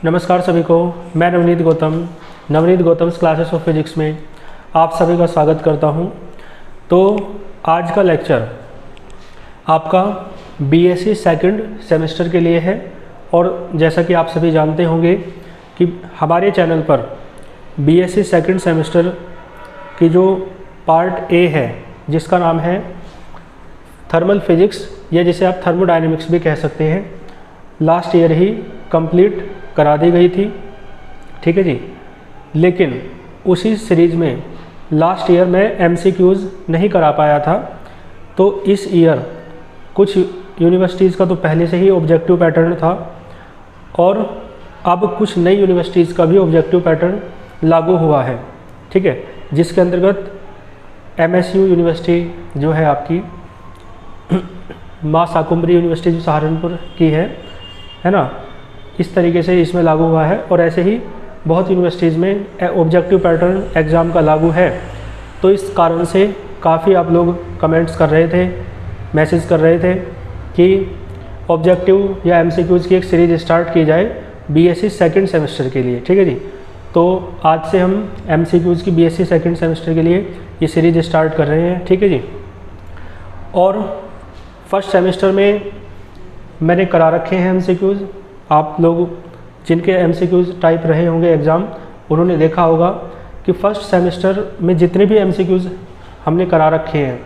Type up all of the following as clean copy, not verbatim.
नमस्कार सभी को, मैं Navneet Gautam's classes of physics में आप सभी का स्वागत करता हूं। तो आज का लेक्चर आपका बीएससी सेकंड सेमेस्टर के लिए है और जैसा कि आप सभी जानते होंगे कि हमारे चैनल पर बीएससी सेकंड सेमेस्टर की जो पार्ट ए है जिसका नाम है थर्मल फिजिक्स या जिसे आप थर्मोडायनेमिक्स भी कह सकते हैं, लास्ट ईयर ही कंप्लीट करा दी गई थी। ठीक है जी। लेकिन उसी सीरीज़ में लास्ट ईयर मैं एमसीक्यूज़ नहीं करा पाया था, तो इस ईयर कुछ यूनिवर्सिटीज़ का तो पहले से ही ऑब्जेक्टिव पैटर्न था और अब कुछ नई यूनिवर्सिटीज़ का भी ऑब्जेक्टिव पैटर्न लागू हुआ है। ठीक है, जिसके अंतर्गत एमएसयू यूनिवर्सिटी जो है आपकी माँ शाकुंभरी यूनिवर्सिटी जो सहारनपुर की है ना, इस तरीके से इसमें लागू हुआ है और ऐसे ही बहुत यूनिवर्सिटीज़ में ऑब्जेक्टिव पैटर्न एग्ज़ाम का लागू है। तो इस कारण से काफ़ी आप लोग कमेंट्स कर रहे थे, मैसेज कर रहे थे कि ऑब्जेक्टिव या एमसीक्यूज़ की एक सीरीज़ स्टार्ट की जाए बीएससी सेकंड सेमेस्टर के लिए। ठीक है जी। तो आज से हम एमसीक्यूज़ की बीएससी सेकंड सेमेस्टर के लिए ये सीरीज़ स्टार्ट कर रहे हैं। ठीक है जी। और फर्स्ट सेमेस्टर में मैंने करा रखे हैं एमसीक्यूज़। आप लोग जिनके एमसीक्यूज़ टाइप रहे होंगे एग्ज़ाम, उन्होंने देखा होगा कि फर्स्ट सेमेस्टर में जितने भी एमसीक्यूज़ हमने करा रखे हैं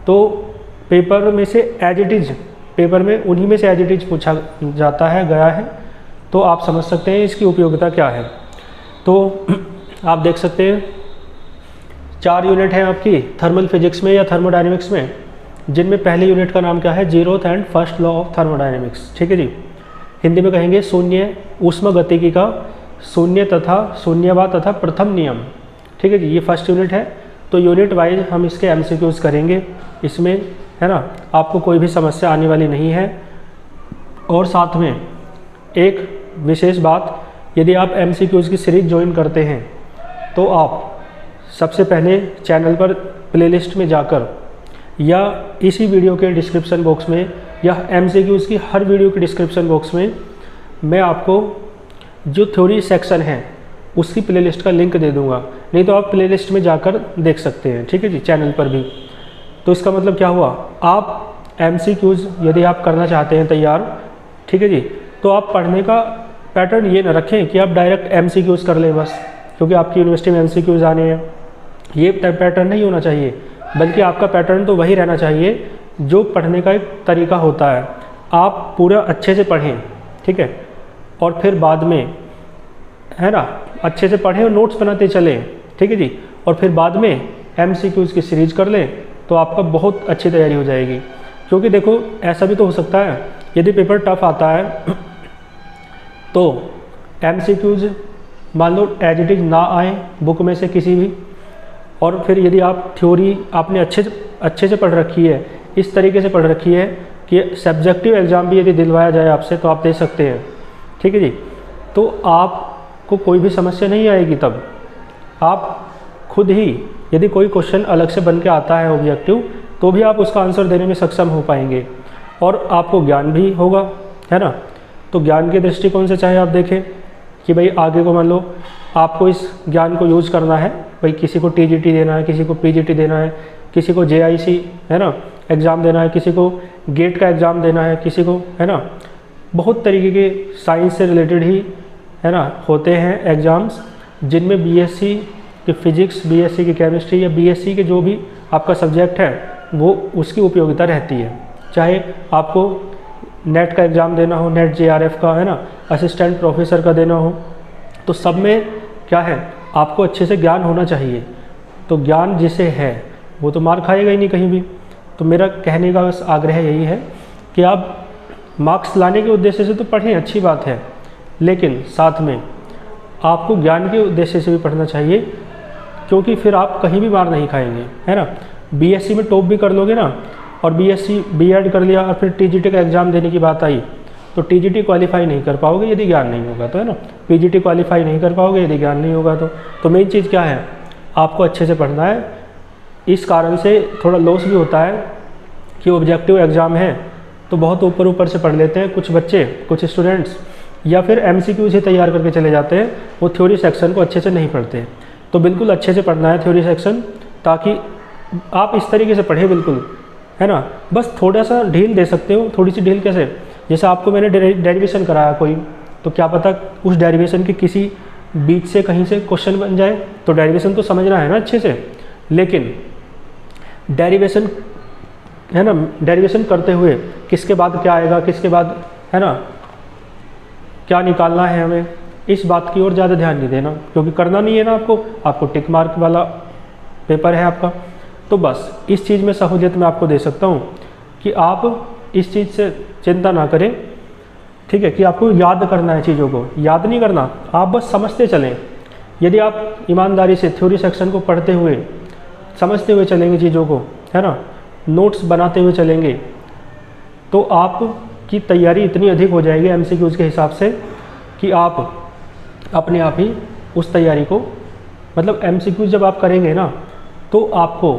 तो पेपर में से एज इट इज़, पेपर में उन्हीं में से एज इट इज़ पूछा जाता है, गया है। तो आप समझ सकते हैं इसकी उपयोगिता क्या है। तो आप देख सकते हैं 4 यूनिट हैं आपकी थर्मल फिजिक्स में या थर्मोडायनेमिक्स में, जिनमें पहले यूनिट का नाम क्या है, zeroth and first law of thermodynamics. ठीक है जी। हिंदी में कहेंगे शून्य ऊष्मागतिकी का शून्य तथा शून्यवाद तथा प्रथम नियम। ठीक है जी। ये फर्स्ट यूनिट है। तो यूनिट वाइज हम इसके एमसीक्यूज़ करेंगे इसमें, है ना। आपको कोई भी समस्या आने वाली नहीं है। और साथ में एक विशेष बात, यदि आप एमसीक्यूज़ की सीरीज ज्वाइन करते हैं तो आप सबसे पहले चैनल पर प्लेलिस्ट में जाकर या इसी वीडियो के डिस्क्रिप्शन बॉक्स में या एमसीक्यूज़ की हर वीडियो के डिस्क्रिप्शन बॉक्स में मैं आपको जो थ्योरी सेक्शन है उसकी प्लेलिस्ट का लिंक दे दूंगा, नहीं तो आप प्लेलिस्ट में जाकर देख सकते हैं। ठीक है जी, चैनल पर भी। तो इसका मतलब क्या हुआ, आप एमसीक्यूज़ यदि आप करना चाहते हैं तैयार, ठीक है जी, तो आप पढ़ने का पैटर्न ये ना रखें कि आप डायरेक्ट एमसीक्यूज़ कर लें बस, क्योंकि आपकी यूनिवर्सिटी में एमसीक्यूज़ आने हैं। ये पैटर्न नहीं होना चाहिए, बल्कि आपका पैटर्न तो वही रहना चाहिए जो पढ़ने का एक तरीका होता है। आप पूरा अच्छे से पढ़ें, ठीक है, और फिर बाद में, है ना, अच्छे से पढ़ें और नोट्स बनाते चलें। ठीक है जी। और फिर बाद में एमसीक्यूज़ की सीरीज कर लें तो आपका बहुत अच्छी तैयारी हो जाएगी। क्योंकि देखो ऐसा भी तो हो सकता है, यदि पेपर टफ आता है तो एमसीक्यूज़ मान लो एज इट इज़ ना आए बुक में से किसी भी, और फिर यदि आप थ्योरी आपने अच्छे से पढ़ रखी है, इस तरीके से पढ़ रखी है कि सब्जेक्टिव एग्ज़ाम भी यदि दिलवाया जाए आपसे तो आप दे सकते हैं। ठीक है जी। तो आपको कोई भी समस्या नहीं आएगी। तब आप खुद ही, यदि कोई क्वेश्चन अलग से बन के आता है ऑब्जेक्टिव, तो भी आप उसका आंसर देने में सक्षम हो पाएंगे और आपको ज्ञान भी होगा, है ना। तो ज्ञान के दृष्टिकोण से चाहे आप देखें कि भाई आगे को मान लो आपको इस ज्ञान को यूज़ करना है, भाई किसी को टीजीटी देना है, किसी को पीजीटी देना है, किसी को जेआईसी, है ना, एग्ज़ाम देना है, किसी को गेट का एग्ज़ाम देना है, किसी को, है ना, बहुत तरीके के साइंस से रिलेटेड ही, है ना, होते हैं एग्ज़ाम्स, जिनमें बीएससी की फिजिक्स, बीएससी की केमिस्ट्री या बीएससी के जो भी आपका सब्जेक्ट है वो उसकी उपयोगिता रहती है। चाहे आपको नेट का एग्ज़ाम देना हो, नेट जेआरएफ का, है ना, असिस्टेंट प्रोफेसर का देना हो, तो सब में क्या है, आपको अच्छे से ज्ञान होना चाहिए। तो ज्ञान जिसे है वो तो मार खाएगा ही नहीं कहीं भी। तो मेरा कहने का बस आग्रह यही है कि आप मार्क्स लाने के उद्देश्य से तो पढ़ें, अच्छी बात है, लेकिन साथ में आपको ज्ञान के उद्देश्य से भी पढ़ना चाहिए, क्योंकि फिर आप कहीं भी मार नहीं खाएंगे, है ना। बीएससी में टॉप भी कर लोगे ना, और बीएससी बीएड कर लिया और फिर टीजीटी का एग्ज़ाम देने की बात आई तो टीजीटी क्वालिफाई नहीं कर पाओगे यदि ज्ञान नहीं होगा तो, है ना। पीजीटी क्वालिफाई नहीं कर पाओगे यदि ज्ञान नहीं होगा तो मेन चीज़ क्या है, आपको अच्छे से पढ़ना है। इस कारण से थोड़ा लॉस भी होता है कि ऑब्जेक्टिव एग्ज़ाम है तो बहुत ऊपर से पढ़ लेते हैं कुछ बच्चे, कुछ स्टूडेंट्स, या फिर MCQs ही तैयार करके चले जाते हैं, वो थ्योरी सेक्शन को अच्छे से नहीं पढ़ते। तो बिल्कुल अच्छे से पढ़ना है थ्योरी सेक्शन, ताकि आप इस तरीके से पढ़ें बिल्कुल, है ना। बस थोड़ा सा ढील दे सकते हो, थोड़ी सी ढील कैसे, जैसे आपको मैंने डेरिवेशन कराया कोई, तो क्या पता उस डेरिवेशन के किसी बीच से कहीं से क्वेश्चन बन जाए, तो डेरिवेशन तो समझना है ना अच्छे से। लेकिन डेरिवेशन, है ना, डेरिवेशन करते हुए किसके बाद क्या आएगा, किसके बाद, है ना, क्या निकालना है हमें, इस बात की ओर ज़्यादा ध्यान नहीं देना, क्योंकि करना नहीं है ना आपको टिक मार्क वाला पेपर है आपका। तो बस इस चीज़ में सहूलियत मैं आपको दे सकता हूँ कि आप इस चीज़ से चिंता ना करें, ठीक है, कि आपको याद करना है चीज़ों को, याद नहीं करना, आप बस समझते चलें। यदि आप ईमानदारी से थ्योरी सेक्शन को पढ़ते हुए, समझते हुए चलेंगे चीज़ों को, है ना, नोट्स बनाते हुए चलेंगे, तो आपकी तैयारी इतनी अधिक हो जाएगी MCQs के हिसाब से कि आप अपने आप ही उस तैयारी को, मतलब MCQs जब आप करेंगे ना, तो आपको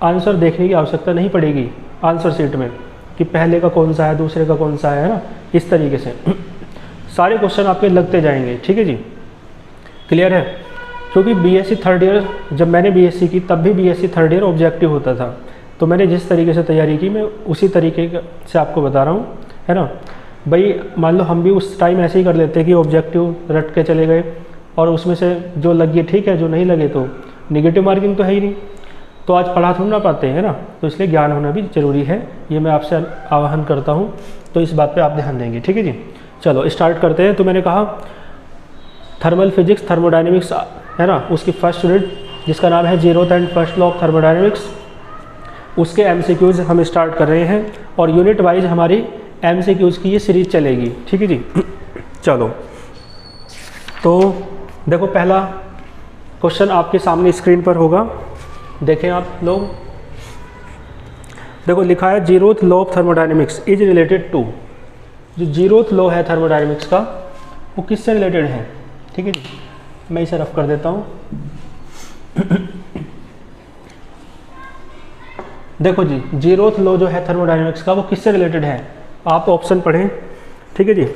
आंसर देखने की आवश्यकता नहीं पड़ेगी आंसर शीट में कि पहले का कौन सा है, दूसरे का कौन सा है ना, इस तरीके से सारे क्वेश्चन आपके लगते जाएंगे। ठीक है जी, क्लियर है। क्योंकि BSc थर्ड ईयर, जब मैंने BSc की तब भी BSc थर्ड ईयर ऑब्जेक्टिव होता था, तो मैंने जिस तरीके से तैयारी की मैं उसी तरीके से आपको बता रहा हूँ, है ना। भाई मान लो हम भी उस टाइम ऐसे ही कर लेते कि ऑब्जेक्टिव रट के चले गए और उसमें से जो लगे ठीक है, जो नहीं लगे तो नेगेटिव मार्किंग तो है ही नहीं, तो आज पढ़ा थोड़ा ना पाते हैं ना। तो इसलिए ज्ञान होना भी ज़रूरी है, ये मैं आपसे आह्वान करता हूँ, तो इस बात पे आप ध्यान देंगे। ठीक है जी, चलो स्टार्ट करते हैं। तो मैंने कहा थर्मल फिजिक्स थर्मोडायनेमिक्स, है ना, उसकी फर्स्ट यूनिट जिसका नाम है zeroth and first law of thermodynamics, उसके MCQs हम स्टार्ट कर रहे हैं और यूनिट वाइज हमारी MCQs की ये सीरीज चलेगी। ठीक है जी, चलो तो देखो पहला क्वेश्चन आपके सामने स्क्रीन पर होगा, देखें आप लोग। देखो लिखा है zeroth law of thermodynamics is related to, जो जीरोथ लॉ है थर्मोडायनेमिक्स का वो किससे रिलेटेड है। ठीक है जी, मैं इसे रफ कर देता हूँ। देखो जी, जीरोथ लॉ जो है थर्मोडायनेमिक्स का वो किससे रिलेटेड है, आप ऑप्शन पढ़ें। ठीक है जी,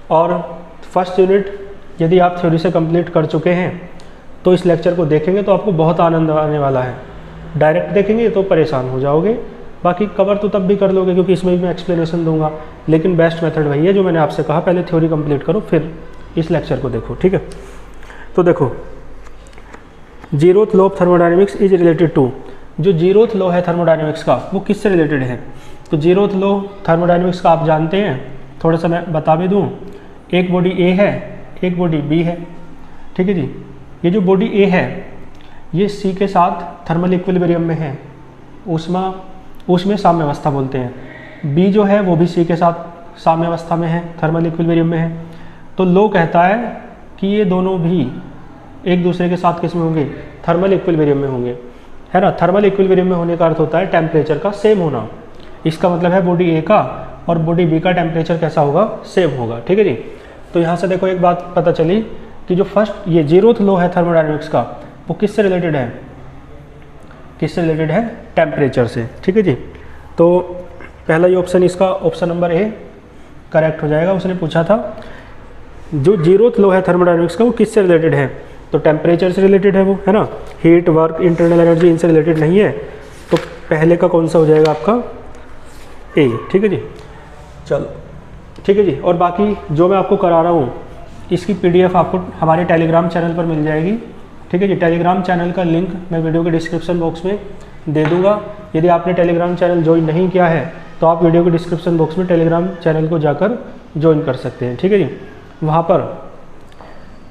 और फर्स्ट यूनिट यदि आप थ्योरी से कंप्लीट कर चुके हैं तो इस लेक्चर को देखेंगे तो आपको बहुत आनंद आने वाला है। डायरेक्ट देखेंगे तो परेशान हो जाओगे, बाकी कवर तो तब भी कर लोगे क्योंकि इसमें भी मैं एक्सप्लेनेशन दूंगा, लेकिन बेस्ट मेथड वही है जो मैंने आपसे कहा, पहले थ्योरी कंप्लीट करो फिर इस लेक्चर को देखो। ठीक है, तो देखो zeroth law of thermodynamics is related to, जो जीरोथ लॉ है थर्मोडायनेमिक्स का वो किससे रिलेटेड है। तो जीरोथ लॉ थर्मोडायनेमिक्स का आप जानते हैं, थोड़ा सा मैं बता भी दूँ। एक बॉडी A है, एक बॉडी B है। ठीक है जी, ये जो बॉडी A है ये C के साथ थर्मल इक्विलिब्रियम में है, उसमें साम्यावस्था बोलते हैं। B जो है वो भी C के साथ साम्यावस्था में है, थर्मल इक्विलिब्रियम में है। तो लॉ कहता है कि ये दोनों भी एक दूसरे के साथ किस में होंगे, थर्मल इक्विलिब्रियम में होंगे, है ना। थर्मल इक्विलिब्रियम में होने का अर्थ होता है टेम्परेचर का सेम होना। इसका मतलब है बॉडी A का और बॉडी B का टेम्परेचर कैसा होगा, सेम होगा। ठीक है जी, तो यहाँ से देखो एक बात पता चली कि जो फर्स्ट ये जीरोथ लॉ है थर्मोडायनेमिक्स का वो किससे रिलेटेड है, किससे रिलेटेड है, टेम्परेचर से। ठीक है जी, तो पहला ये ऑप्शन, इसका ऑप्शन नंबर A करेक्ट हो जाएगा। उसने पूछा था जो जीरोथ लॉ है थर्मोडायनेमिक्स का वो किससे रिलेटेड है, तो टेम्परेचर से रिलेटेड है वो, है ना। हीट, वर्क, इंटरनल एनर्जी इनसे रिलेटेड नहीं है, तो पहले का कौन सा हो जाएगा आपका A। ठीक है जी, चलो ठीक है जी। और बाकी जो मैं आपको करा रहा हूँ इसकी PDF आपको हमारे टेलीग्राम चैनल पर मिल जाएगी। ठीक है जी, टेलीग्राम चैनल का लिंक मैं वीडियो के डिस्क्रिप्शन बॉक्स में दे दूँगा। यदि आपने टेलीग्राम चैनल ज्वाइन नहीं किया है तो आप वीडियो के डिस्क्रिप्शन बॉक्स में टेलीग्राम चैनल को जाकर ज्वाइन कर सकते हैं। ठीक है जी, वहाँ पर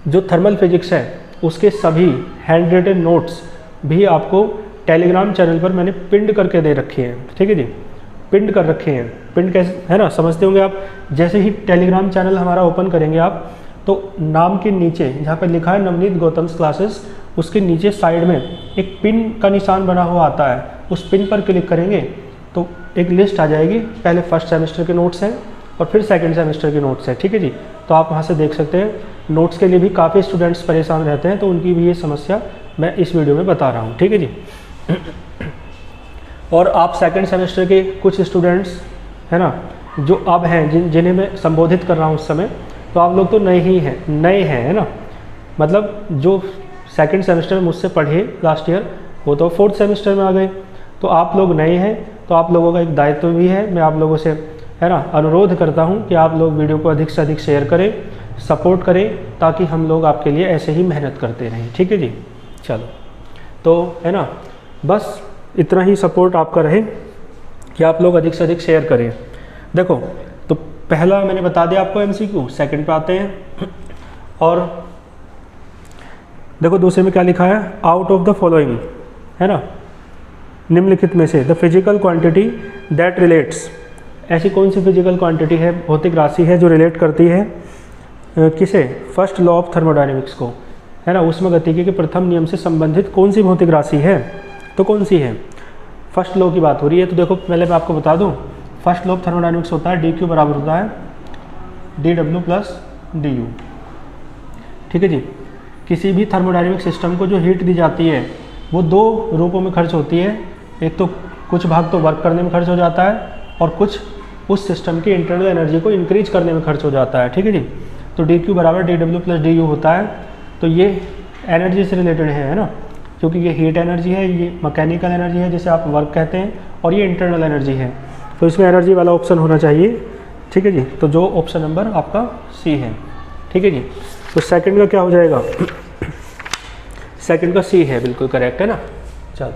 जो थर्मल फिजिक्स है उसके सभी हैंड रिटन नोट्स भी आपको टेलीग्राम चैनल पर मैंने पिंड करके दे रखे हैं। ठीक है जी, पिंड कर रखे हैं। पिंड कैसे, है ना, समझते होंगे आप। जैसे ही टेलीग्राम चैनल हमारा ओपन करेंगे आप, तो नाम के नीचे जहाँ पर लिखा है नवनीत गौतम क्लासेस, उसके नीचे साइड में एक पिन का निशान बना हुआ आता है, उस पिन पर क्लिक करेंगे तो एक लिस्ट आ जाएगी। पहले फर्स्ट सेमेस्टर के नोट्स हैं और फिर सेकंड सेमेस्टर के नोट्स हैं। ठीक है जी, तो आप वहाँ से देख सकते हैं। नोट्स के लिए भी काफ़ी स्टूडेंट्स परेशान रहते हैं, तो उनकी भी ये समस्या मैं इस वीडियो में बता रहा हूँ। ठीक है जी, और आप सेकंड सेमेस्टर के कुछ स्टूडेंट्स, है ना, जो अब हैं जिन्हें मैं संबोधित कर रहा हूँ उस समय, तो आप लोग तो नए हैं, है ना। मतलब जो सेकंड सेमेस्टर में मुझसे पढ़े लास्ट ईयर, वो तो फोर्थ सेमेस्टर में आ गए। तो आप लोग नए हैं, तो आप लोगों का एक दायित्व भी है, मैं आप लोगों से, है ना, अनुरोध करता हूँ कि आप लोग वीडियो को अधिक से अधिक शेयर करें, सपोर्ट करें, ताकि हम लोग आपके लिए ऐसे ही मेहनत करते रहें। ठीक है जी, चलो, तो है ना, बस इतना ही सपोर्ट आपका रहे कि आप लोग अधिक से अधिक शेयर करें। देखो, तो पहला मैंने बता दिया आपको MCQ, सेकंड पे आते हैं। और देखो दूसरे में क्या लिखा है, आउट ऑफ द फॉलोइंग, है ना, निम्नलिखित में से the physical quantity that relates, ऐसी कौन सी फिजिकल क्वांटिटी है, भौतिक राशि है जो रिलेट करती है किसे, फर्स्ट लॉ ऑफ थर्मोडायनेमिक्स को, है ना, ऊष्मागतिकी के प्रथम नियम से संबंधित कौन सी भौतिक राशि है, तो कौन सी है, फर्स्ट लॉ की बात हो रही है। तो देखो पहले मैं आपको बता दूं, फर्स्ट लॉ ऑफ थर्मोडायनेमिक्स होता है dq बराबर होता है dw प्लस du। ठीक है जी, किसी भी थर्मोडायनेमिक सिस्टम को जो हीट दी जाती है वो दो रूपों में खर्च होती है, एक तो कुछ भाग तो वर्क करने में खर्च हो जाता है और कुछ उस सिस्टम की इंटरनल एनर्जी को इंक्रीज करने में खर्च हो जाता है। ठीक है जी, तो dq बराबर dw प्लस du होता है। तो ये एनर्जी से रिलेटेड है ना, क्योंकि ये हीट एनर्जी है, ये मैकेनिकल एनर्जी है जिसे आप वर्क कहते हैं, और ये इंटरनल एनर्जी है, तो इसमें एनर्जी वाला ऑप्शन होना चाहिए। ठीक है जी, तो जो ऑप्शन नंबर आपका सी है। ठीक है जी, तो सेकंड का क्या हो जाएगा, सेकंड का सी है, बिल्कुल करेक्ट है ना। चलो,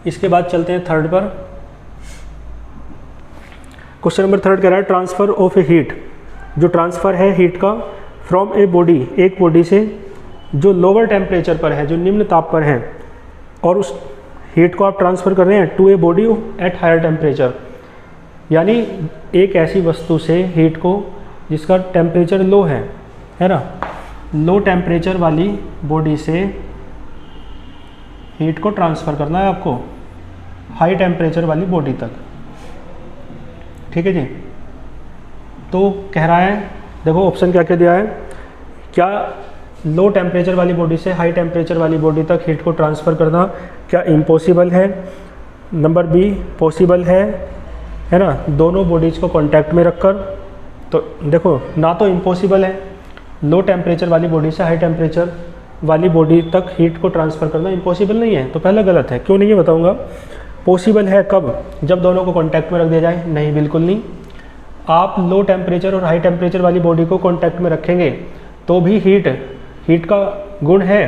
इसके बाद चलते हैं थर्ड पर। क्वेश्चन नंबर थर्ड कह रहा है ट्रांसफर ऑफ ए हीट, जो ट्रांसफर है हीट का फ्रॉम ए बॉडी, एक बॉडी से जो लोअर टेम्परेचर पर है, जो निम्न ताप पर है, और उस हीट को आप ट्रांसफ़र कर रहे हैं to a body at higher temperature, यानी एक ऐसी वस्तु से हीट को जिसका टेम्परेचर लो है ना, लो टेम्परेचर वाली बॉडी से हीट को ट्रांसफ़र करना है आपको हाई टेम्परेचर वाली बॉडी तक। ठीक है जी, तो कह रहा है, देखो ऑप्शन क्या क्या दिया है, क्या लो टेम्परेचर वाली बॉडी से हाई टेम्परेचर वाली बॉडी तक हीट को ट्रांसफ़र करना क्या इम्पॉसिबल है, नंबर बी पॉसिबल है ना, दोनों बॉडीज़ को कांटेक्ट में रखकर। तो देखो, ना तो इम्पॉसिबल है, लो टेम्परेचर वाली बॉडी से हाई टेम्परेचर वाली बॉडी तक हीट को ट्रांसफ़र करना इम्पॉसिबल नहीं है, तो पहला गलत है। क्यों नहीं है बताऊंगा। पॉसिबल है कब, जब दोनों को कांटेक्ट में रख दिया जाए, नहीं बिल्कुल नहीं। आप लो टेम्परेचर और हाई टेम्परेचर वाली बॉडी को कांटेक्ट में रखेंगे तो भी हीट का गुण है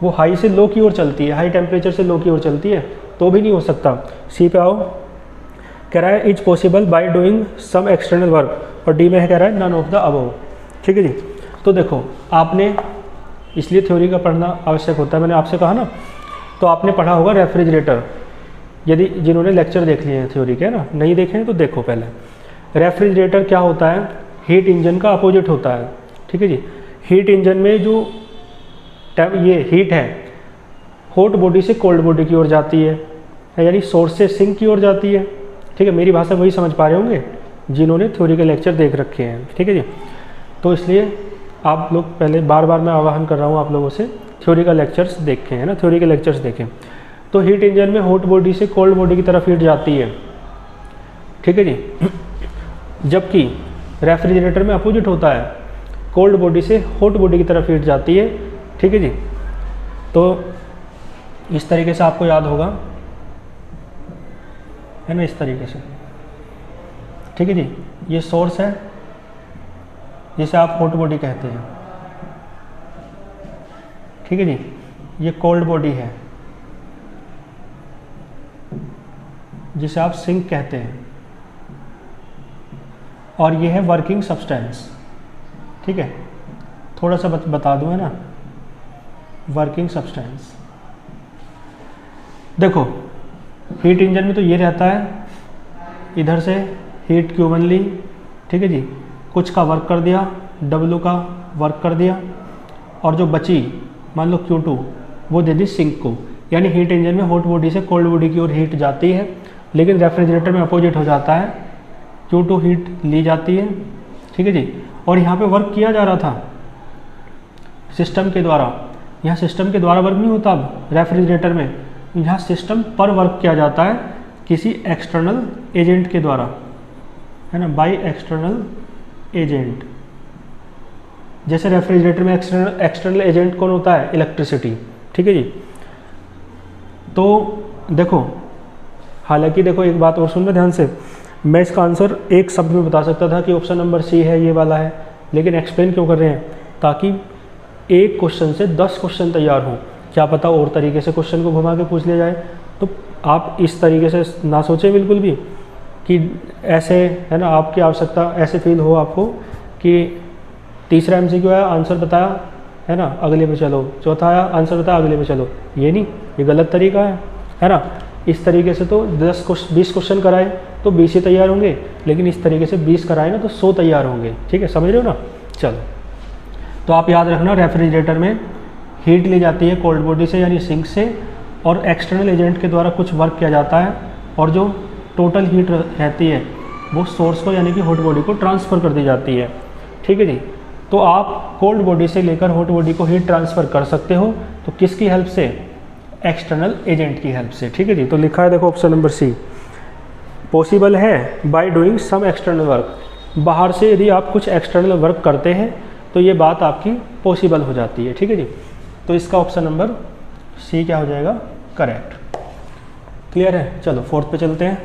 वो हाई से लो की ओर चलती है, हाई टेम्परेचर से लो की ओर चलती है, तो भी नहीं हो सकता। सी पे आओ, कह रहा है is possible by doing some external work, और डी में है कह रहा है नन ऑफ द अबव। ठीक है जी, तो देखो आपने, इसलिए थ्योरी का पढ़ना आवश्यक होता है, मैंने आपसे कहा ना, तो आपने पढ़ा होगा रेफ्रिजरेटर, यदि जिन्होंने लेक्चर देख लिए हैं थ्योरी के ना, नहीं देखे हैं तो देखो पहले। रेफ्रिजरेटर क्या होता है, हीट इंजन का अपोजिट होता है। ठीक है जी, हीट इंजन में जो ये हीट है हॉट बॉडी से कोल्ड बॉडी की ओर जाती है, यानी सोर्स से सिंक की ओर जाती है। ठीक है, मेरी भाषा वही समझ पा रहे होंगे जिन्होंने थ्योरी के लेक्चर देख रखे हैं। ठीक है जी, तो इसलिए आप लोग पहले बार बार मैं आह्वान कर रहा हूँ आप लोगों से, थ्योरी का लेक्चर्स देखें, है ना, थ्योरी के लेक्चर्स देखें। तो हीट इंजन में हॉट बॉडी से कोल्ड बॉडी की तरफ हीट जाती है। ठीक है जी, जबकि रेफ्रिजरेटर में अपोजिट होता है, कोल्ड बॉडी से हॉट बॉडी की तरफ हीट जाती है। ठीक है जी, तो इस तरीके से आपको याद होगा, है ना, इस तरीके से। ठीक है जी, ये सोर्स है जिसे आप हॉट बॉडी कहते हैं। ठीक है जी, ये कोल्ड बॉडी है जिसे आप सिंक कहते हैं, और ये है वर्किंग सब्सटेंस। ठीक है, थोड़ा सा बता दूं, है ना, वर्किंग सब्सटेंस। देखो हीट इंजन में तो ये रहता है, इधर से हीट Q1 ली, ठीक है जी, कुछ का वर्क कर दिया, W का वर्क कर दिया, और जो बची मान लो Q2 वो दे दी सिंक को। यानी हीट इंजन में हॉट बॉडी से कोल्ड बॉडी की ओर हीट जाती है, लेकिन रेफ्रिजरेटर में अपोजिट हो जाता है, Q2 हीट ली जाती है। ठीक है जी, और यहाँ पे वर्क किया जा रहा था सिस्टम के द्वारा, यहाँ सिस्टम के द्वारा वर्क नहीं होता अब रेफ्रिजरेटर में, यहाँ सिस्टम पर वर्क किया जाता है किसी एक्सटर्नल एजेंट के द्वारा, है ना, बाय एक्सटर्नल एजेंट। जैसे रेफ्रिजरेटर में एक्सटर्नल एजेंट कौन होता है, इलेक्ट्रिसिटी, ठीक है जी। तो देखो, हालांकि देखो एक बात और सुनना ध्यान से, मैं इसका आंसर एक शब्द में बता सकता था कि ऑप्शन नंबर सी है, ये वाला है, लेकिन एक्सप्लेन क्यों कर रहे हैं, ताकि एक क्वेश्चन से 10 क्वेश्चन तैयार हों। क्या पता और तरीके से क्वेश्चन को घुमा के पूछ लिया जाए, तो आप इस तरीके से ना सोचें बिल्कुल भी कि ऐसे, है ना, आपकी आवश्यकता ऐसे फील हो आपको कि तीसरा MCQ आया, आंसर बताया, है ना, अगले पे चलो, चौथा आया, आंसर बताया, अगले पे चलो। ये नहीं, ये गलत तरीका है ना। इस तरीके से तो 20 क्वेश्चन कराए तो 20 ही तैयार होंगे, लेकिन इस तरीके से 20 कराए ना तो 100 तैयार होंगे, ठीक है, समझ रहे हो ना। चलो, तो आप याद रखना, रेफ्रिजरेटर में हीट ली जाती है कोल्ड बॉडी से यानी सिंक से, और एक्सटर्नल एजेंट के द्वारा कुछ वर्क किया जाता है, और जो टोटल हीट रहती है वो सोर्स को यानी कि हॉट बॉडी को ट्रांसफ़र कर दी जाती है, ठीक है जी। तो आप कोल्ड बॉडी से लेकर हॉट बॉडी को हीट ट्रांसफ़र कर सकते हो, तो किसकी हेल्प से, एक्सटर्नल एजेंट की हेल्प से, ठीक है जी। तो लिखा है देखो ऑप्शन नंबर सी, पॉसिबल है by doing some external work. बाहर से यदि आप कुछ एक्सटर्नल वर्क करते हैं तो ये बात आपकी पॉसिबल हो जाती है, ठीक है जी। तो इसका ऑप्शन नंबर सी क्या हो जाएगा, करेक्ट। क्लियर है। चलो फोर्थ पे चलते हैं।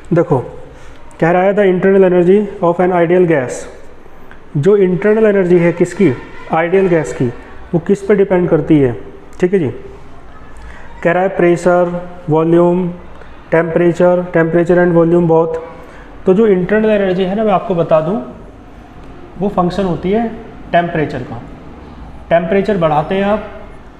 देखो, कह रहा है the internal energy of an ideal gas. जो इंटरनल एनर्जी है किसकी, आइडियल गैस की, वो किस पे डिपेंड करती है, ठीक है जी। कह रहा है pressure, volume, temperature and volume both. तो जो इंटरनल एनर्जी है ना, मैं आपको बता दूं, वो फंक्शन होती है टेम्परेचर का। टेम्परेचर बढ़ाते हैं आप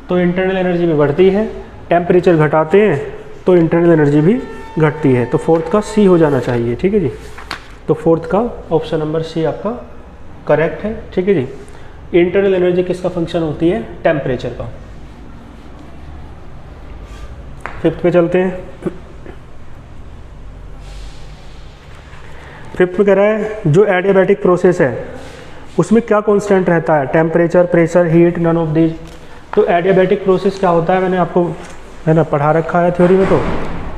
तो इंटरनल एनर्जी भी बढ़ती है, टेम्परेचर घटाते हैं तो इंटरनल एनर्जी भी घटती है। तो फोर्थ का सी हो जाना चाहिए, ठीक है जी। तो फोर्थ का ऑप्शन नंबर सी आपका करेक्ट है, ठीक है जी। इंटरनल एनर्जी किसका फंक्शन होती है, टेम्परेचर का। फिफ्थ पे चलते हैं। फिफ्थ में कह रहा है जो एडियाबैटिक प्रोसेस है उसमें क्या कांस्टेंट रहता है, temperature, pressure, heat, none of these. तो एडियाबैटिक प्रोसेस क्या होता है, मैंने आपको, है ना, पढ़ा रखा है थ्योरी में। तो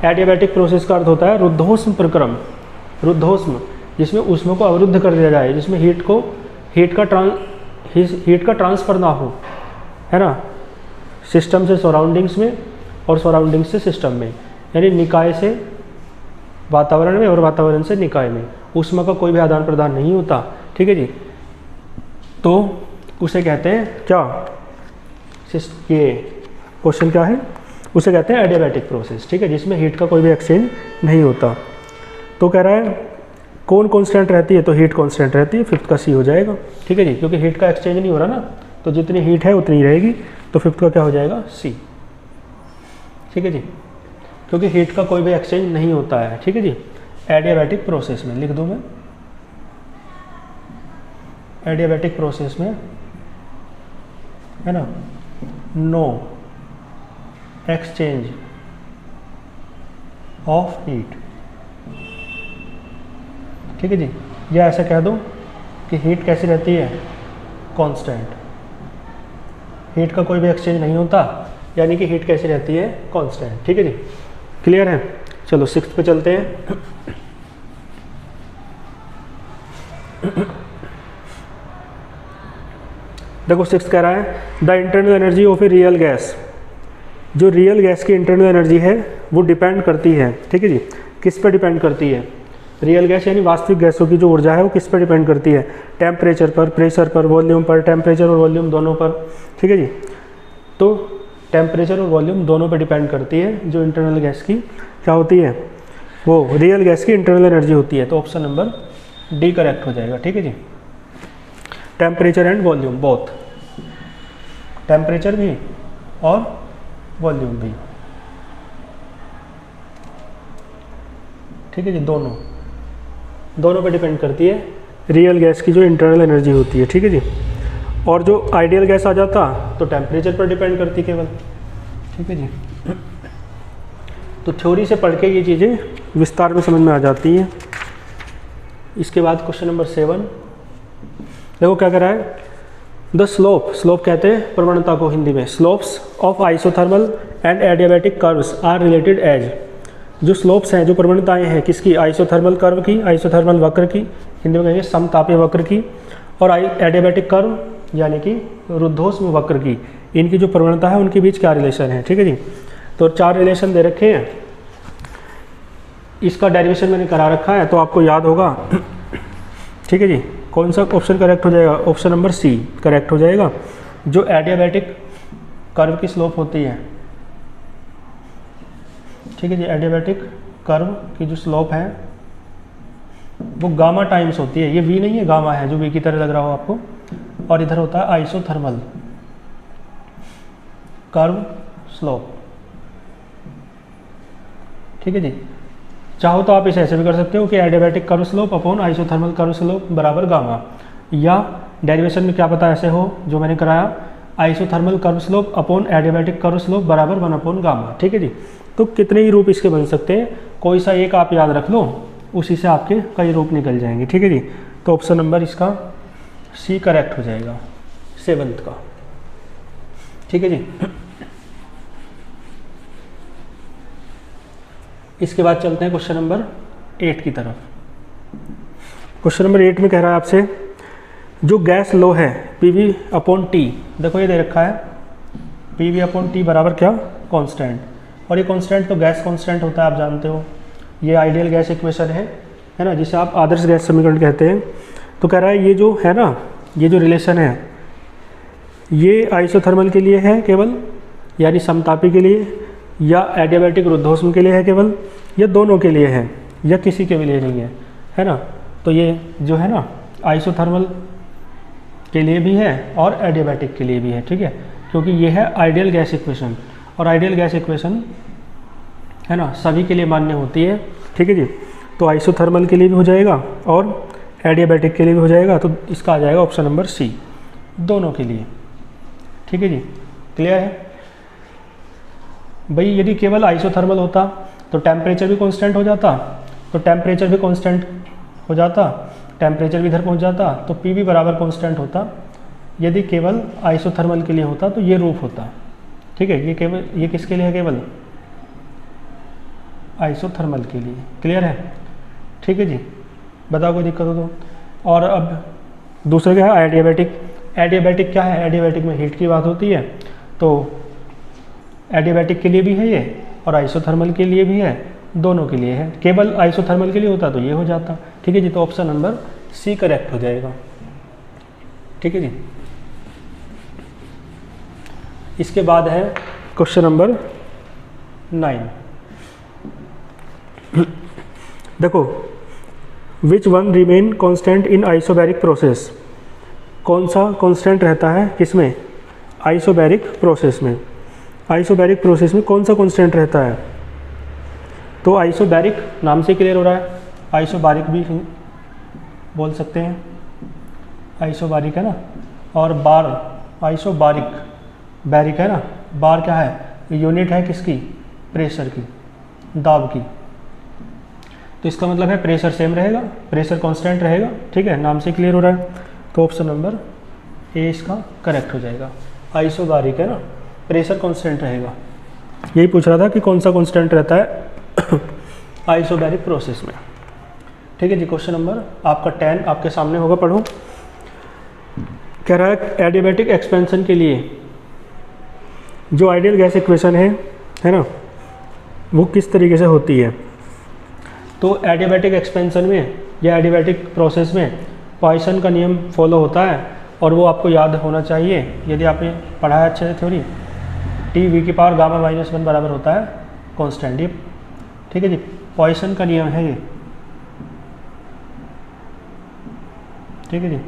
एडियाबैटिक प्रोसेस का अर्थ होता है रुद्धोष्म प्रक्रम, रुद्धोष्म, जिसमें ऊष्मा को अवरुद्ध कर दिया जाए, जिसमें हीट का ट्रांसफर ना हो, है ना, सिस्टम से सराउंडिंग्स में और सराउंडिंग्स से सिस्टम में, यानी निकाय से वातावरण में और वातावरण से निकाय में ऊष्मा का कोई भी आदान प्रदान नहीं होता, ठीक है जी। तो उसे कहते हैं क्या, ये क्वेश्चन क्या है, उसे कहते हैं एडियाबैटिक प्रोसेस, ठीक है, जिसमें हीट का कोई भी एक्सचेंज नहीं होता। तो कह रहा है कौन कांस्टेंट रहती है, तो हीट कांस्टेंट रहती है, फिफ्थ का सी हो जाएगा, ठीक है जी, क्योंकि हीट का एक्सचेंज नहीं हो रहा ना, तो जितनी हीट है उतनी रहेगी, तो फिफ्थ का क्या हो जाएगा, सी, ठीक है जी, क्योंकि हीट का कोई भी एक्सचेंज नहीं होता है, ठीक है जी, एडियाबैटिक प्रोसेस में। लिख दूं मैं, एडियाबैटिक प्रोसेस में, है ना, नो एक्सचेंज ऑफ हीट, ठीक है जी। या ऐसा कह दूं कि हीट कैसी रहती है, कांस्टेंट, हीट का कोई भी एक्सचेंज नहीं होता, यानी कि हीट कैसी रहती है, कांस्टेंट, ठीक है जी। क्लियर है। चलो सिक्स्थ पे चलते हैं। देखो सिक्स्थ कह रहा है the internal energy of a real gas. जो रियल गैस की इंटरनल एनर्जी है वो डिपेंड करती है, ठीक है जी, किस पे डिपेंड करती है, रियल गैस यानी वास्तविक गैसों की जो ऊर्जा है वो किस पर डिपेंड करती है, टेम्परेचर पर, प्रेशर पर, वॉल्यूम पर, टेम्परेचर और वॉल्यूम दोनों पर, ठीक है जी। तो टेम्परेचर और वॉल्यूम दोनों पर डिपेंड करती है जो इंटरनल गैस की क्या होती है, वो रियल गैस की इंटरनल एनर्जी होती है। तो ऑप्शन नंबर डी करेक्ट हो जाएगा, ठीक है जी। Temperature and volume both, temperature भी और वॉल्यूम भी, ठीक है जी, दोनों पे डिपेंड करती है रियल गैस की जो इंटरनल एनर्जी होती है, ठीक है जी। और जो आइडियल गैस आ जाता तो टेम्परेचर पर डिपेंड करती केवल, ठीक है जी। तो थ्योरी से पढ़ के ये चीज़ें विस्तार में समझ में आ जाती हैं। इसके बाद क्वेश्चन नंबर 7 देखो क्या कर रहा है, द स्लोप कहते हैं प्रवणता को हिंदी में। Slopes of isothermal and adiabatic curves are related as, जो स्लोप्स हैं, जो प्रवणताएं हैं किसकी, आइसोथर्मल कर्व की, आइसोथर्मल वक्र की, हिंदी में कहेंगे समतापीय वक्र की, और एडियाबैटिक कर्व यानी कि रुद्धोष्म वक्र की, इनकी जो प्रवणता है उनके बीच क्या रिलेशन है। ठीक है जी, तो 4 रिलेशन दे रखे हैं, इसका डेरिवेशन मैंने करा रखा है तो आपको याद होगा। ठीक है जी, कौन सा ऑप्शन करेक्ट हो जाएगा, ऑप्शन नंबर सी करेक्ट हो जाएगा। जो एडियाबैटिक कर्व की स्लोप होती है, ठीक है जी, एडियाबैटिक कर्व की जो स्लोप है वो गामा टाइम्स होती है, ये वी नहीं है, गामा है, जो वी की तरह लग रहा हो आपको, और इधर होता है आइसोथर्मल कर्व स्लोप। ठीक है जी, चाहो तो आप इसे ऐसे भी कर सकते हो कि adiabatic curve slope upon isothermal curve slope बराबर गामा, या डेरिवेशन में क्या पता ऐसे हो जो मैंने कराया, isothermal curve slope upon adiabatic curve slope बराबर 1 अपॉन गामा। ठीक है जी, तो कितने ही रूप इसके बन सकते हैं, कोई सा एक आप याद रख लो, उसी से आपके कई रूप निकल जाएंगे। ठीक है जी, तो ऑप्शन नंबर इसका सी करेक्ट हो जाएगा 7th का। ठीक है जी, इसके बाद चलते हैं क्वेश्चन नंबर 8 की तरफ। क्वेश्चन नंबर 8 में कह रहा है आपसे, जो गैस लो है PV अपॉन T, देखो ये दे रखा है PV अपॉन T बराबर क्या, कांस्टेंट, और ये कांस्टेंट तो गैस कांस्टेंट होता है, आप जानते हो, ये आइडियल गैस इक्वेशन है ना, जिसे आप आदर्श गैस समीकरण कहते हैं। तो कह रहा है ये जो है ना, ये जो रिलेशन है ये आइसोथर्मल के लिए है केवल, यानी समतापी के लिए, या एडियाबैटिक रुद्धोष्म के लिए है केवल, या दोनों के लिए है, या किसी के लिए नहीं है ना। तो ये जो है ना आइसोथर्मल के लिए भी है और एडियाबैटिक के लिए भी है। ठीक है, क्योंकि ये है आइडियल गैस इक्वेशन, और आइडियल गैस इक्वेशन है ना सभी के लिए मान्य होती है। ठीक है जी, तो आइसोथर्मल के लिए भी हो जाएगा और एडियाबैटिक के लिए भी हो जाएगा, तो इसका आ जाएगा ऑप्शन नंबर सी, दोनों के लिए। ठीक है जी, क्लियर है भाई। यदि केवल आइसोथर्मल होता तो टेम्परेचर भी कांस्टेंट हो जाता, तो टेम्परेचर भी कांस्टेंट हो जाता, टेम्परेचर भी इधर पहुंच जाता, तो PV बराबर कांस्टेंट होता। यदि केवल आइसोथर्मल के लिए होता तो ये रूप होता। ठीक है, ये केवल, ये किसके लिए है, केवल आइसोथर्मल के लिए। क्लियर है, ठीक है जी, बताओ कोई दिक्कत हो तो। और अब दूसरा क्या है, एडियाबैटिक। एडियाबैटिक क्या है, एडियाबैटिक में हीट की बात होती है, तो एडियाबैटिक के लिए भी है ये और आइसोथर्मल के लिए भी है, दोनों के लिए है। केवल आइसोथर्मल के लिए होता तो ये हो जाता। ठीक है जी, तो ऑप्शन नंबर सी करेक्ट हो जाएगा। ठीक है जी, इसके बाद है क्वेश्चन नंबर 9। देखो, which one remain constant in isobaric process, कौन सा कांस्टेंट रहता है किसमें, आइसोबैरिक प्रोसेस में। आइसोबैरिक प्रोसेस में कौन सा कांस्टेंट रहता है, तो आइसोबैरिक नाम से क्लियर हो रहा है, आइसोबारिक भी बोल सकते हैं, आइसोबारिक है ना, और बार आइसोबारिक, बैरिक है ना, बार क्या है, यूनिट है किसकी, प्रेशर की, दाब की। तो इसका मतलब है प्रेशर सेम रहेगा, प्रेशर कांस्टेंट रहेगा। ठीक है, नाम से क्लियर हो रहा है, तो ऑप्शन नंबर ए इसका करेक्ट हो जाएगा। आइसोबारिक है ना, प्रेशर कांस्टेंट रहेगा। यही पूछ रहा था कि कौन सा कांस्टेंट रहता है आइसोबैरिक प्रोसेस में। ठीक है जी, क्वेश्चन नंबर आपका 10 आपके सामने होगा, पढ़ो। कह रहा है एडियाबैटिक एक्सपेंशन के लिए जो आइडियल गैस इक्वेशन है ना, वो किस तरीके से होती है। तो एडियाबैटिक एक्सपेंशन में या एडियाबैटिक प्रोसेस में पॉइसन का नियम फॉलो होता है, और वो आपको याद होना चाहिए यदि आपने पढ़ा है अच्छे से थ्योरी। TV की पावर गामा -1 बराबर होता है कांस्टेंट। ठीक है जी, पॉइसन का नियम है ये। ठीक है जी,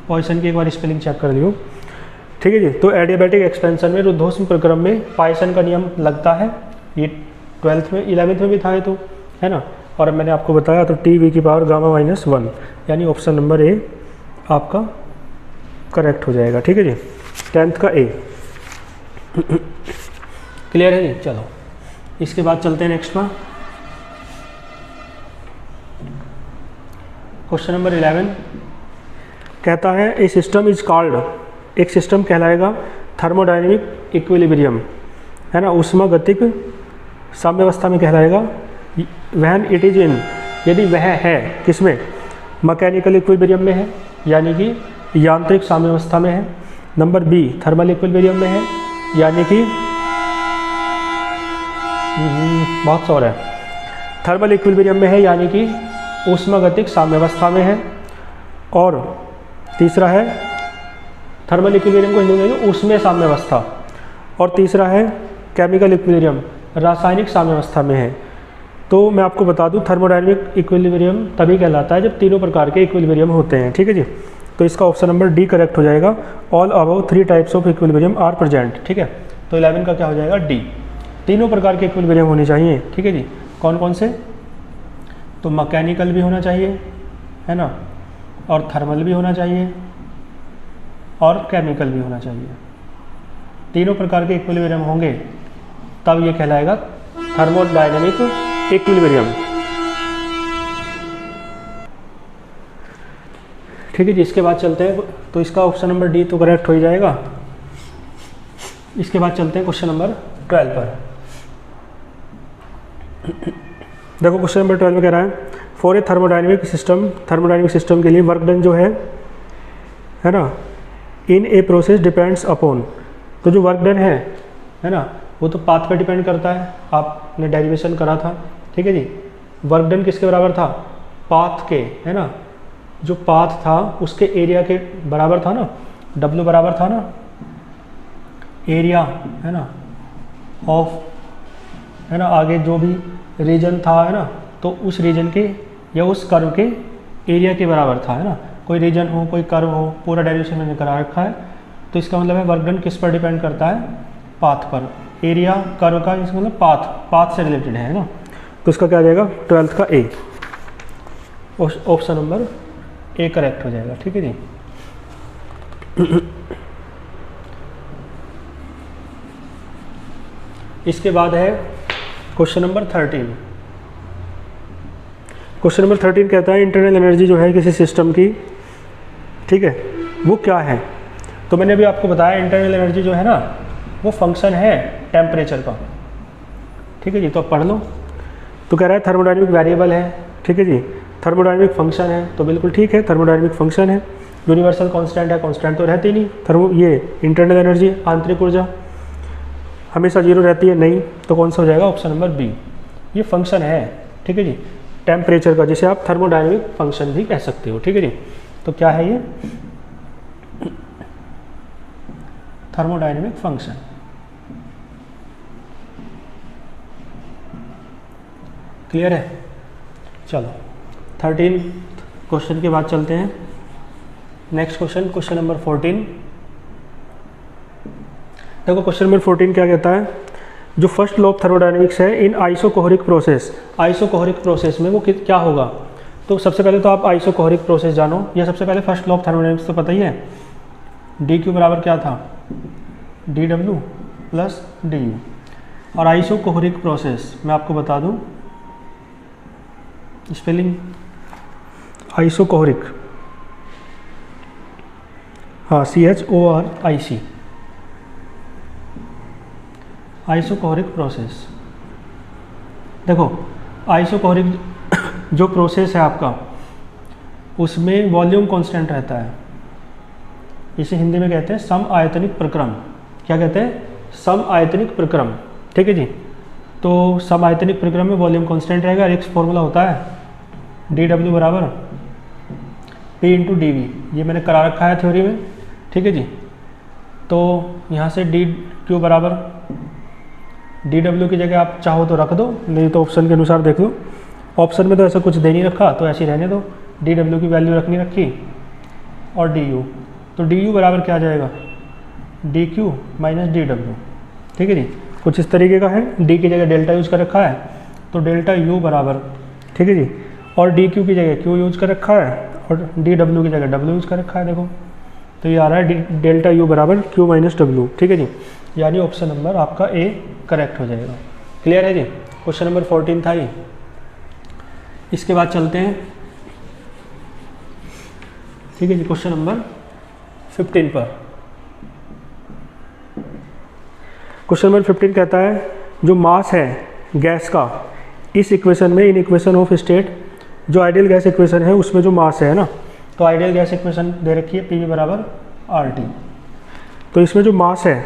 पॉइसन की एक बार स्पेलिंग चेक कर लियो। ठीक है जी, तो एडियाबैटिक एक्सपेंशन में रुद्धोष्म प्रक्रम में पॉइसन का नियम लगता है, ये 12th में 11th में भी था ये तो, है ना। और अब मैंने आपको बताया, तो TV की पावर गामा -1, यानी ऑप्शन नंबर ए आपका करेक्ट हो जाएगा। ठीक है जी, 10th का ए। क्लियर है जी, चलो इसके बाद चलते हैं नेक्स्ट में। क्वेश्चन नंबर 11, कहता है ए सिस्टम इज कॉल्ड, एक सिस्टम कहलाएगा थर्मोडायनेमिक इक्विलिब्रियम, है ना, उष्मागतिक साम्यावस्था में कहलाएगा। व्हेन इट इज इन, यदि वह है किसमें, मैकेनिकल इक्विलिब्रियम में है, यानी कि यांत्रिक साम्यावस्था में है। नंबर बी थर्मल इक्विलिब्रियम में है, यानी कि बहुत सौर है, थर्मल इक्विलिब्रियम में है, यानी कि ऊष्मागतिक साम्यावस्था में है। और तीसरा है थर्मल इक्विलिब्रियम को हिंदी में कहेंगे ऊष्मीय साम्यावस्था। और तीसरा है केमिकल इक्विलिब्रियम, रासायनिक साम्यावस्था में है। तो मैं आपको बता दूं थर्मोडायनेमिक इक्विलिब्रियम तभी कहलाता है जब तीनों प्रकार के इक्विलिब्रियम होते हैं, ठीक है जी। तो इसका ऑप्शन नंबर डी करेक्ट हो जाएगा। All above 3 types of equilibrium are present, ठीक है। तो 11 का क्या हो जाएगा, डी। तीनों प्रकार के इक्विलिब्रियम होने चाहिए, ठीक है जी। कौन कौन से, तो मैकेनिकल भी होना चाहिए, है ना, और थर्मल भी होना चाहिए, और केमिकल भी होना चाहिए। तीनों प्रकार के इक्विलिब्रियम होंगे तब ये कहलाएगा थर्मोडायनेमिक इक्विलिब्रियम, ठीक है जी। इसके बाद चलते हैं, तो इसका ऑप्शन नंबर डी तो करेक्ट हो ही जाएगा। इसके बाद चलते हैं क्वेश्चन नंबर 12 पर। देखो क्वेश्चन नंबर 12 में कह रहा है for a thermodynamic system, thermodynamic system के लिए वर्क डन जो है ना, इन ए प्रोसेस डिपेंड्स अपॉन। तो जो वर्क डन है ना, वो तो पाथ पे डिपेंड करता है, आपने डेरिवेशन करा था, ठीक है जी। वर्क डन किसके बराबर था, पाथ के, है ना, जो पाथ था उसके एरिया के बराबर था ना, W बराबर था ना एरिया, है ना, ऑफ, है ना, आगे जो भी रीजन था, है ना, तो उस रीजन के या उस कर्व के एरिया के बराबर था, है ना। कोई रीजन हो, कोई कर्व हो, पूरा डेरिवेशन मैंने करा रखा है। तो इसका मतलब है वर्क डन किस पर डिपेंड करता है, पाथ पर। एरिया कर्व का इसका मतलब पाथ से रिलेटेड है ना। तो इसका क्या आ जाएगा, 12th का ए, ऑप्शन नंबर ए करेक्ट हो जाएगा, ठीक है जी। इसके बाद है क्वेश्चन नंबर 13। क्वेश्चन नंबर 13 कहता है इंटरनल एनर्जी जो है किसी सिस्टम की, ठीक है, वो क्या है। तो मैंने अभी आपको बताया इंटरनल एनर्जी जो है ना, वो फंक्शन है टेम्परेचर का, ठीक है जी। तो आप पढ़ लो। तो कह रहा है थर्मोडायनेमिक वेरिएबल है, ठीक है जी। थर्मोडायनेमिक फंक्शन है, तो बिल्कुल ठीक है, थर्मोडायनेमिक फंक्शन है। यूनिवर्सल कांस्टेंट है, कांस्टेंट तो रहती नहीं। ये इंटरनल एनर्जी, आंतरिक ऊर्जा हमेशा 0 रहती है, नहीं। तो कौन सा हो जाएगा, ऑप्शन नंबर बी। ये फंक्शन है, ठीक है जी, टेम्परेचर का, जिसे आप थर्मोडायनेमिक फंक्शन भी कह सकते हो, ठीक है जी। तो क्या है ये, थर्मोडायनेमिक फंक्शन। क्लियर है। चलो 13 क्वेश्चन के बाद चलते हैं नेक्स्ट क्वेश्चन, क्वेश्चन नंबर 14। देखो क्वेश्चन नंबर 14 क्या कहता है, जो फर्स्ट लॉ ऑफ थर्मोडायनेमिक्स है इन आइसोकोहरिक प्रोसेस, आइसोकोहरिक प्रोसेस में वो क्या होगा। तो सबसे पहले तो आप आइसोकोहरिक प्रोसेस जानो, या सबसे पहले फर्स्ट लॉ ऑफ थर्मोडायनेमिक्स तो पता ही है, डी क्यू बराबर क्या था, D W plus D you. और आइसोकोहरिक प्रोसेस मैं आपको बता दूं स्पेलिंग, आइसोकोहरिक, हाँ CHORIC, आइसोकोहरिक प्रोसेस। देखो आइसोकोहरिक जो प्रोसेस है आपका, उसमें वॉल्यूम कांस्टेंट रहता है, इसे हिंदी में कहते हैं सम आयतनिक प्रक्रम। क्या कहते हैं, सम आयतनिक प्रक्रम, ठीक है जी। तो सम आयतनिक प्रक्रम में वॉल्यूम कांस्टेंट रहेगा। एक फॉर्मूला होता है dW बराबर P इंटू डी वी, ये मैंने करा रखा है थ्योरी में, ठीक है जी। तो यहाँ से डी क्यू बराबर dW की जगह आप चाहो तो रख दो, नहीं तो ऑप्शन के अनुसार देख लो। ऑप्शन में तो ऐसा कुछ दे नहीं रखा, तो ऐसे ही रहने दो, dW की वैल्यू रखनी रखी, और du, तो du बराबर क्या आ जाएगा, dq माइनस dW, ठीक है जी। कुछ इस तरीके का है, d की जगह डेल्टा यूज कर रखा है, तो डेल्टा u बराबर, ठीक है जी, और dq की जगह q यूज कर रखा है, और dw की जगह w यूज कर रखा है। देखो तो ये आ रहा है डेल्टा u बराबर q माइनस w, ठीक है जी। यानी ऑप्शन नंबर आपका ए करेक्ट हो जाएगा। क्लियर है जी, क्वेश्चन नंबर 14 था ये। इसके बाद चलते हैं ठीक है जी। क्वेश्चन नंबर 15 पर, क्वेश्चन नंबर 15 कहता है जो मास है गैस का इस इक्वेशन में, इन इक्वेशन ऑफ स्टेट, जो आइडियल गैस इक्वेशन है उसमें जो मास है ना, तो आइडियल गैस इक्वेशन दे रखी है PV बराबर RT। तो इसमें जो मास है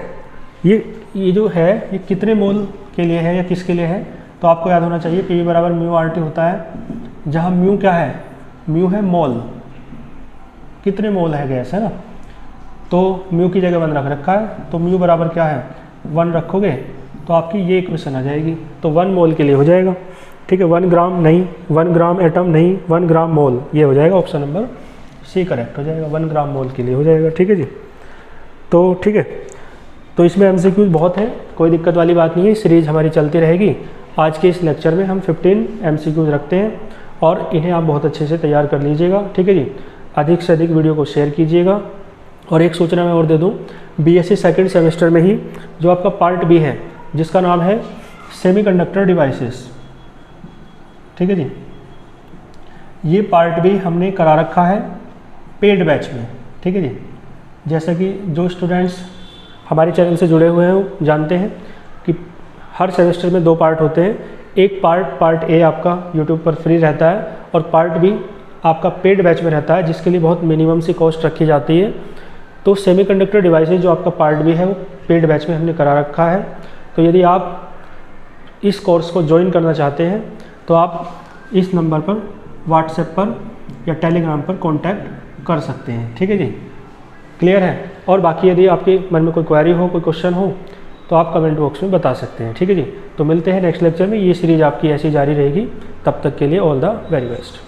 ये जो है ये कितने मोल के लिए है या किसके लिए है, तो आपको याद होना चाहिए PV बराबर म्यू RT होता है, जहाँ म्यू क्या है, म्यू है मोल, कितने मोल है गैस, है ना। तो म्यू की जगह 1 रख रखा है, तो म्यू बराबर क्या है 1 रखोगे तो आपकी ये इक्वेशन आ जाएगी। तो 1 मोल के लिए हो जाएगा, ठीक है। 1 ग्राम नहीं, 1 ग्राम एटम नहीं, 1 ग्राम मोल, ये हो जाएगा ऑप्शन नंबर C करेक्ट हो जाएगा, 1 ग्राम मोल के लिए हो जाएगा, ठीक है जी। तो ठीक है, तो इसमें MCQ बहुत है, कोई दिक्कत वाली बात नहीं है, सीरीज हमारी चलती रहेगी। आज के इस लेक्चर में हम 15 MCQ रखते हैं और इन्हें आप बहुत अच्छे से तैयार कर लीजिएगा, ठीक है जी। अधिक से अधिक वीडियो को शेयर कीजिएगा। और एक सूचना मैं और दे दूँ, BSc सेकेंड सेमेस्टर में ही जो आपका पार्ट B है जिसका नाम है सेमीकंडक्टर डिवाइसेस, ठीक है जी, ये पार्ट B हमने करा रखा है पेड बैच में, ठीक है जी। जैसे कि जो स्टूडेंट्स हमारे चैनल से जुड़े हुए हैं वो जानते हैं कि हर सेमेस्टर में 2 पार्ट होते हैं। एक पार्ट A आपका यूट्यूब पर फ्री रहता है और पार्ट B आपका पेड बैच में रहता है, जिसके लिए बहुत मिनिमम सी कॉस्ट रखी जाती है। तो सेमीकंडक्टर डिवाइसेज जो आपका पार्ट B है वो पेड बैच में हमने करा रखा है। तो यदि आप इस कोर्स को ज्वाइन करना चाहते हैं तो आप इस नंबर पर व्हाट्सएप पर या टेलीग्राम पर कांटेक्ट कर सकते हैं, ठीक है जी। क्लियर है। और बाकी यदि आपके मन में कोई क्वेरी हो, कोई क्वेश्चन हो तो आप कमेंट बॉक्स में बता सकते हैं, ठीक है जी। तो मिलते हैं नेक्स्ट लेक्चर में, ये सीरीज आपकी ऐसी जारी रहेगी। तब तक के लिए ऑल द वेरी बेस्ट।